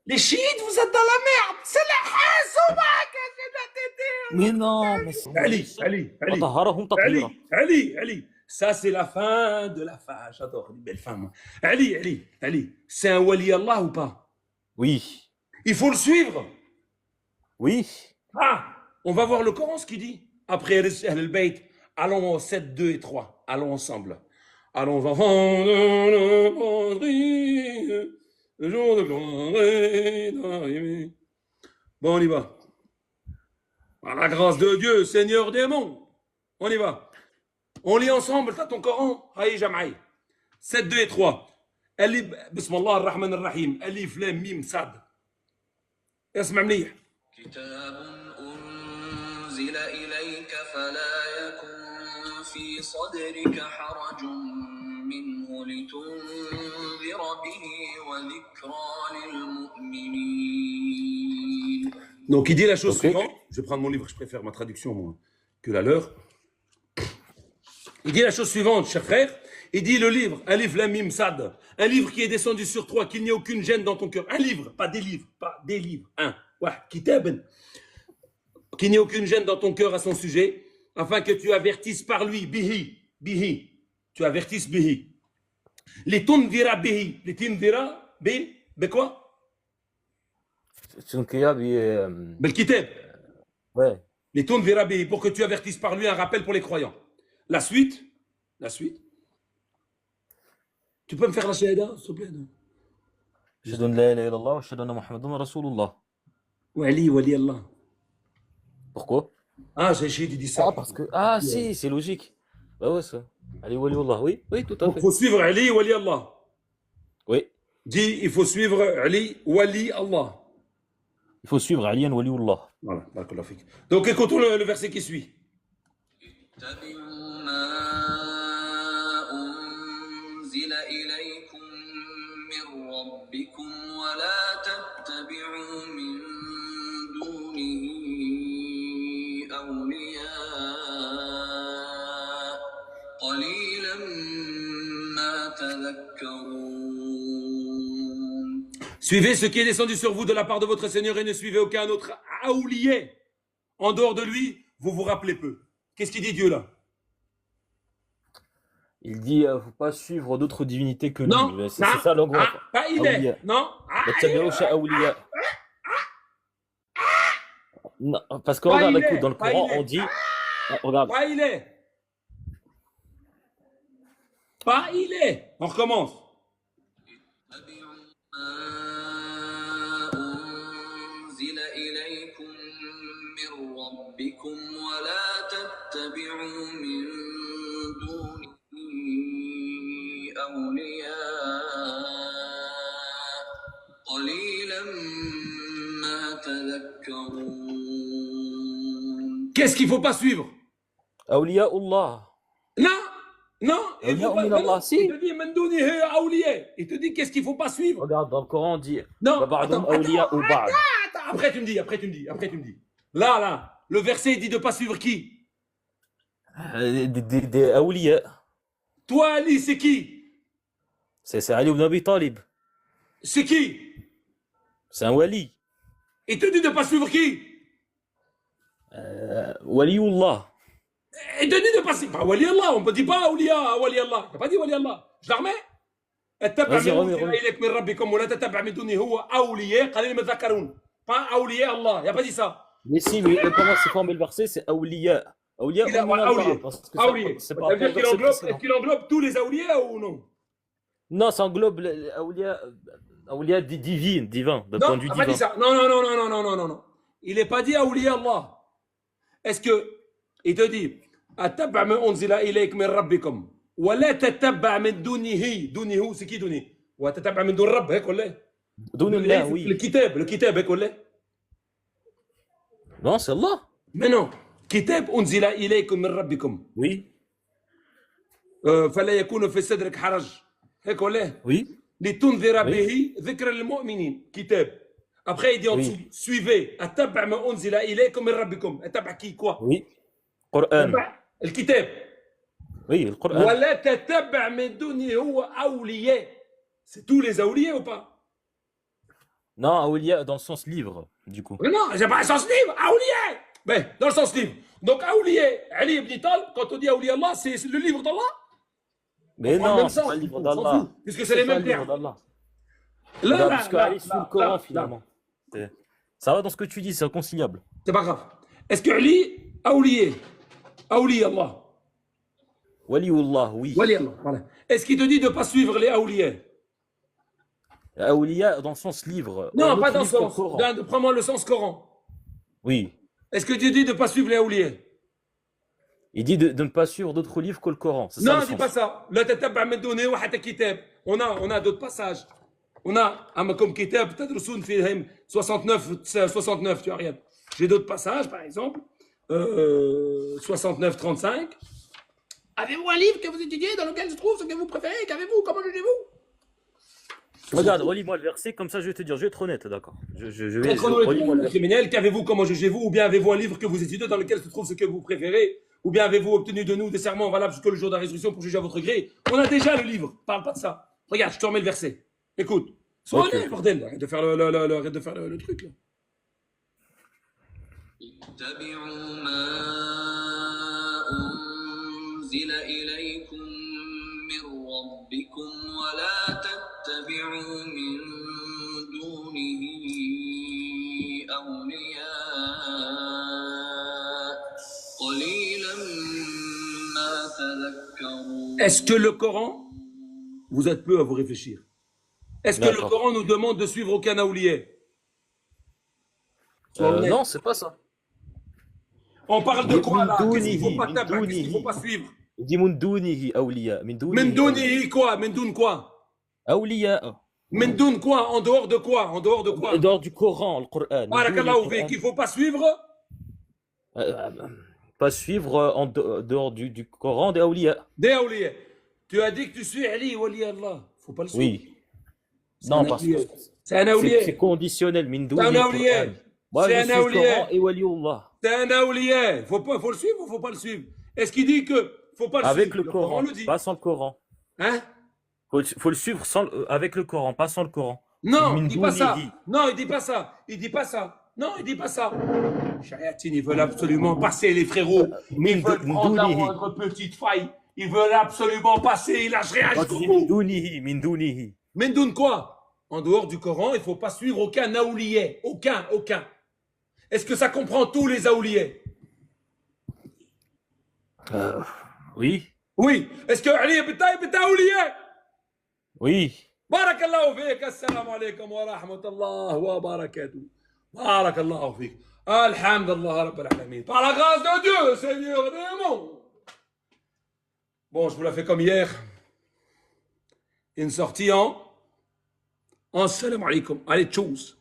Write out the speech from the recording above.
Les chiites, vous êtes dans la merde. C'est la hasouba que je dois Mais non, mais c'est t'aider. oui, Ali, ça. Ali, Ali, وطهرهم تطهيرا. Ali, Ali, Ali. Ça, c'est la fin de la fin. J'adore les belles femmes. Ali, Ali, Ali. C'est un wali Allah ou pas? Oui, Il faut le suivre. oui. Ah, on va voir le Coran, ce qu'il dit. Après le Bayt, allons au 7, 2 et 3. Allons ensemble. Allons enfants de la patrie, le jour de gloire est arrivé. Bon, on y va. Par la grâce de Dieu, Seigneur des mondes. On y va. On lit ensemble, t'as ton Coran. Haï Jamaï. 7, 2 et 3. Alif, Bismillah ar-Rahman ar-Rahim. Alif, Lam, Mim, Sad. اسمع مليح. كتاب أنزل إليك فلا يكن في صدرك حرج منه لتنذر به وذكرى للمؤمنين. Donc, il dit la chose Ok. suivante. Je vais prendre mon livre, je préfère ma traduction, moi, que la leur. Il dit la chose suivante, chers frères. Il dit le livre, Alif Lam Mim Sad, un livre qui est descendu sur toi, qu'il n'y ait aucune gêne dans ton cœur. Un livre, pas des livres, pas des livres. Un. Ouais, kitab. Qu'il n'y ait aucune gêne dans ton cœur à son sujet, afin que tu avertisses par lui, bihi, bihi. Tu avertisses bihi. Les tunvira bihi. Les tunvira bi, quoi? تنكيا ب Le kitab. ouais. Les tunvira bihi, pour que tu avertisses par lui un rappel pour les croyants. La suite. Tu peux me faire la shahada, s'il te plaît? أشهد أن لا إله إلا الله وأشهد أن محمدا رسول الله. Wali, wali Allah. Pourquoi? Ah, j'ai chiite, il dit ça. Ah, parce que. Ah, si, c'est logique. Bah ouais, ça. Allez, wali wallah. Oui, oui, tout à Donc, fait. il faut suivre Ali, wali Allah. Oui. Dis, il faut suivre Ali, wali Allah. Il faut suivre Ali wali wallah. Voilà, barakallah fik. Donc, écoutons le verset qui suit. اتبعوا ما أنزل إليكم من ربكم ولا تتبعوا من دونه أولياء قليلا ما تذكرون. Suivez ce qui est descendu sur vous de la part de votre Seigneur et ne suivez aucun autre aoulié. En dehors de lui, vous vous rappelez peu. Qu'est-ce qu'il dit Dieu là? Il dit faut pas suivre d'autres divinités que Non, lui. C'est non, ça l'anglais. ah, pas il est. Non, لا تتبعوش أولياء. Non, parce que Pas regarde, il est, écoute, dans le pas Coran, il est. on dit. Regarde, pas il est. Pas il est. On recommence. اتبعوا ما أنزل إليكم من ربكم ولا تتبعوا من دونه أولياء قليلا ما تذكرون. Qu'est-ce qu'il ne faut pas suivre? أولياء الله. Non, non, il faut أولياء pas. من Non, الله il si. te dit Mendouni aoulié. Il te dit qu'est-ce qu'il ne faut pas suivre? Regarde, dans le Coran, on dit Non, فبعضهم attends, أولياء بعض. attends, après tu me dis. Là, le verset il dit de ne pas suivre qui? des أولياء. Toi, Ali, c'est qui? C'est Ali ibn Abi Talib. C'est qui? C'est un wali. Il te dit de ne pas suivre qui? Waliullah. Il te dit de ne pas suivre. Pas Wali Allah, on ne dit pas Awliya, Wali Allah. Il n'a pas dit Wali Allah. Je la remets? اتبع Vas-y, ما remets, أنزل remets. إليك من ربكم ولا تتبع من دونه هو أولياء قليلا ما تذكرون. Pas أولياء Allah. Il n'a pas dit ça. Mais si, mais comment c'est formé le verset? C'est Awliya. Awliya Il a ou min Awliya. Allah, parce que Awliya. c'est Ça par veut dire rapport au qu'il verset englobe, précédent. est-ce qu'il englobe tous les Awliya ou non? Non, ça englobe Awliya, Awliya divin, d'un point Non, de vue il n'a pas dit divin. ça. Non. Il n'est pas dit Awliya Allah. Est-ce que il te dit أتبع ما أنزل إليك من ربكم ولا تتبع من دونه c'est qui دونه وتتبع من دون رب هيك ولا Dunillah, oui. الكتاب هيك ولا Non, c'est Allah. mais non كتاب أنزل إليكم من ربكم Oui, فلا يكون في صدرك حرج هيك ولا oui, لتنذر oui, به ذكر للمؤمنين كتاب après il dit en dessous oui, suivez أتبع ما أنزل إليكم من ربكم أتبع qui quoi oui. Coran. أتبع الكتاب Oui, le Coran. ولا تتبع من دونه هو أولياء c'est tous les أولياء ou pas Non, Aoulia dans le sens livre, du coup. Mais non, j'ai pas un sens libre, Aouliya. Mais dans le sens libre. Donc Aouliya, Ali ibn Talib, quand on dit Aouliya Allah, c'est le livre d'Allah. On Mais prend le non, même c'est pas sens, le livre on s'en d'Allah. fout, puisque c'est C'est les pas mêmes le livre termes. d'Allah. Là, Regarde, là, parce là, qu'Ali suit le là, Coran là, là. finalement. Ça va dans ce que tu dis, c'est inconciliable. C'est pas grave. Est-ce que Ali, Aouliya, Aouliya Allah, Waliullah, oui. Wali Allah, voilà. Est-ce qu'il te dit de ne pas suivre les Aouliya? Aoulia dans le sens livre. Un Non, pas autre dans le livre que le sens. Coran. Prends-moi le sens Coran. Oui. Est-ce que tu dis de ne pas suivre les Aouliya? Il dit de ne pas suivre d'autres livres que le Coran. C'est ça Non, le dis pas sens. ça. La tatabba min duni wa hatta kitab. On a d'autres passages. On a comme kitab tadrusun fihim 69, tu as rien. J'ai d'autres passages, par exemple, 69, 35. Avez-vous un livre que vous étudiez dans lequel se trouve ce que vous préférez? Qu'avez-vous? Comment jugez-vous? Regarde, relis-moi le verset, comme ça je vais te dire. Je vais être honnête, d'accord. Relis-moi Relis-moi le le verset. criminel, qu'avez-vous? Comment jugez-vous? Ou bien avez-vous un livre que vous étudiez dans lequel se trouve ce que vous préférez? Ou bien avez-vous obtenu de nous des serments valables jusqu'au jour de la résurrection pour juger à votre gré? On a déjà le livre. Parle pas de ça. Regarde, je te remets le verset. Écoute. Sois Ok, honnête, ok. bordel. Arrête de faire arrête de faire le truc, là. اتبعوا ما أنزل إليكم من ربكم ولا تتبعوا من دونه أولياء قليلا ما تذكرون. Est-ce que le Coran, vous êtes peu à vous réfléchir. Est-ce que le D'accord. Coran nous demande de suivre aucun aoulier? Sois honnête. Non, c'est pas ça. On parle de quoi là? Qu'est-ce qu'il faut Min pas tabac? Qu'est-ce qu'il faut dunihi. pas suivre? Il dit min dunihi awliya. Min Min dunihi awliya. dunihi quoi? Min dun quoi? Awliya. Min dun quoi? En dehors de quoi? En dehors de quoi? En dehors du Coran, le Coran. Min duni Barakallahu al-Qur'an. fik, qu'il faut pas suivre? Euh, Pas suivre en dehors du Coran des awliya. Des aouliers. Tu as dit que tu suis Ali, Wali Allah. Faut pas le suivre. Oui. C'est Non, un parce que aoulier. C'est un c'est aoulier. conditionnel. Min C'est duni un al-Qur'an. aoulier. Moi, C'est je un suis le aoulier. Coran et waliullah. C'est un aoulier. Faut le suivre ou faut pas le suivre? Est-ce qu'il dit que faut pas le Avec suivre? le Le Coran Coran, le dit. pas sans le Coran. Hein? Faut le suivre avec le Coran, pas sans le Coran. Non, Min il dit pas ça. dunihi. Non, il dit pas ça. Il dit pas ça. Non, il dit pas ça. Chariatine, ils veulent absolument passer, les frérots. Ils veulent prendre la dunihi. moindre petite faille. Ils veulent absolument passer. Ils lâchent rien Quand jusqu'au tu dis min bout. dunihi, min dunihi. Mendoun quoi? En dehors du Coran, il faut pas suivre aucun aoulier. Aucun. Est-ce que ça comprend tous les aouliers? Oui, Oui. Est-ce que Ali ibn Taïb est aoulier? oui. بارك الله فيك السلام عليكم ورحمة الله وبركاته بارك الله فيك الحمد لله رب العالمين par la grâce de Dieu Seigneur des mondes. Bon, je vous la fais comme hier, une sortie en salam alaikum, allez tchous.